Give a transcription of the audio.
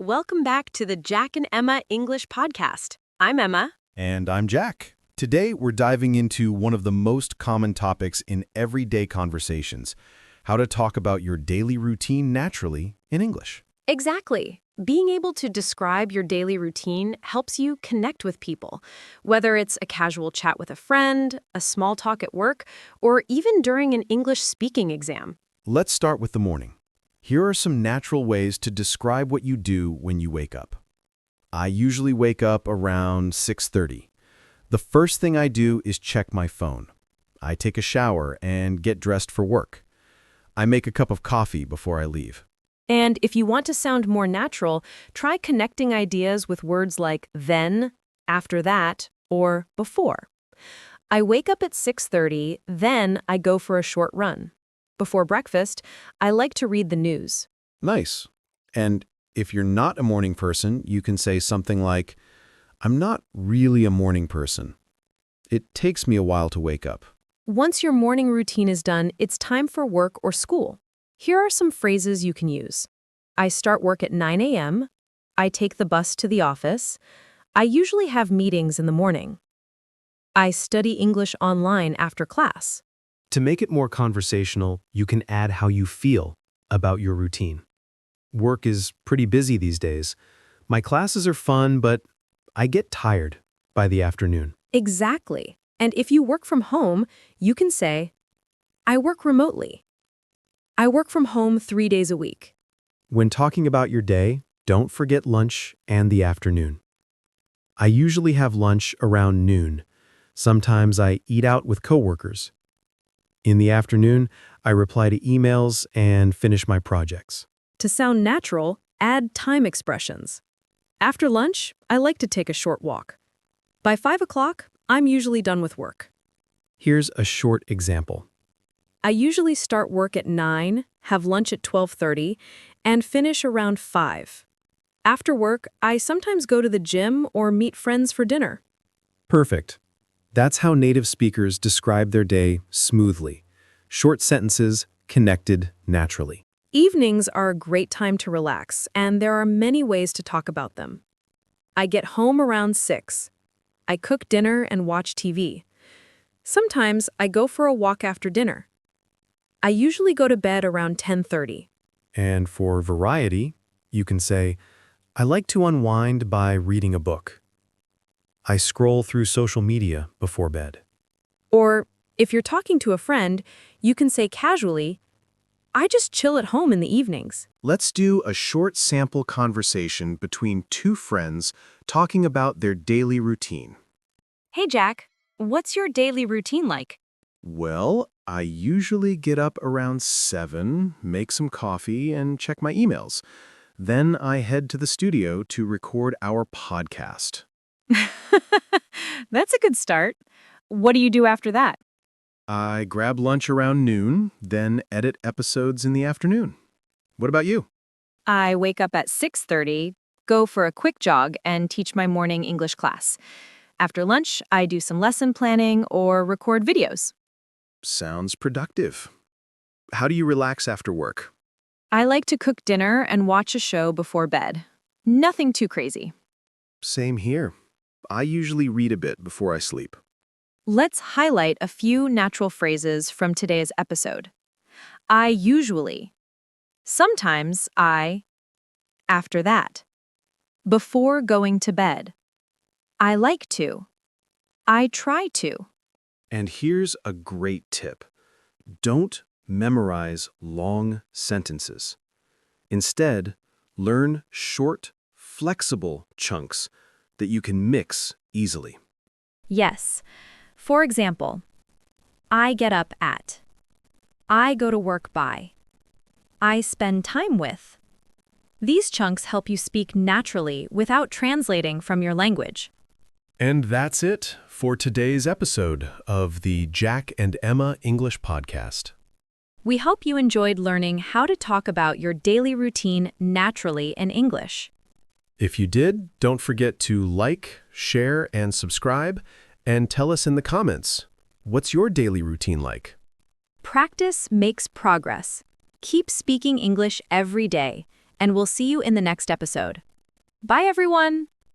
Welcome back to the Jack and Emma English podcast. I'm Emma. And I'm Jack. Today, we're diving into one of the most common topics in everyday conversations, how to talk about your daily routine naturally in English. Exactly. Being able to describe your daily routine helps you connect with people, whether it's a casual chat with a friend, a small talk at work, or even during an English speaking exam. Let's start with the morning. Here are some natural ways to describe what you do when you wake up. I usually wake up around 6:30. The first thing I do is check my phone. I take a shower and get dressed for work. I make a cup of coffee before I leave. And if you want to sound more natural, try connecting ideas with words like then, after that, or before. I wake up at 6:30, then I go for a short run. Before breakfast, I like to read the news. Nice. And if you're not a morning person, you can say something like, I'm not really a morning person. It takes me a while to wake up. Once your morning routine is done, it's time for work or school. Here are some phrases you can use. I start work at 9 a.m. I take the bus to the office. I usually have meetings in the morning. I study English online after class. To make it more conversational, you can add how you feel about your routine. Work is pretty busy these days. My classes are fun, but I get tired by the afternoon. Exactly. And if you work from home, you can say, I work remotely. I work from home 3 days a week. When talking about your day, don't forget lunch and the afternoon. I usually have lunch around noon. Sometimes I eat out with coworkers. In the afternoon, I reply to emails and finish my projects. To sound natural, add time expressions. After lunch, I like to take a short walk. By 5 o'clock, I'm usually done with work. Here's a short example. I usually start work at 9, have lunch at 12:30, and finish around 5. After work, I sometimes go to the gym or meet friends for dinner. Perfect. That's how native speakers describe their day smoothly. Short sentences, connected naturally. Evenings are a great time to relax, and there are many ways to talk about them. I get home around 6. I cook dinner and watch TV. Sometimes I go for a walk after dinner. I usually go to bed around 10:30. And for variety, you can say, I like to unwind by reading a book. I scroll through social media before bed. Or, if you're talking to a friend, you can say casually, I just chill at home in the evenings. Let's do a short sample conversation between two friends talking about their daily routine. Hey Jack, what's your daily routine like? Well, I usually get up around 7, make some coffee, and check my emails. Then I head to the studio to record our podcast. That's a good start. What do you do after that? I grab lunch around noon, then edit episodes in the afternoon. What about you? I wake up at 6:30, go for a quick jog, and teach my morning English class. After lunch, I do some lesson planning or record videos. Sounds productive. How do you relax after work? I like to cook dinner and watch a show before bed. Nothing too crazy. Same here. I usually read a bit before I sleep. Let's highlight a few natural phrases from today's episode. I usually. Sometimes I. After that. Before going to bed. I like to. I try to. And here's a great tip. Don't memorize long sentences. Instead, learn short, flexible chunks that you can mix easily. Yes. For example, I get up at. I go to work by. I spend time with. These chunks help you speak naturally without translating from your language. And that's it for today's episode of the Jack and Emma English Podcast. We hope you enjoyed learning how to talk about your daily routine naturally in English. If you did, don't forget to like, share, and subscribe, and tell us in the comments, what's your daily routine like? Practice makes progress. Keep speaking English every day, and we'll see you in the next episode. Bye, everyone!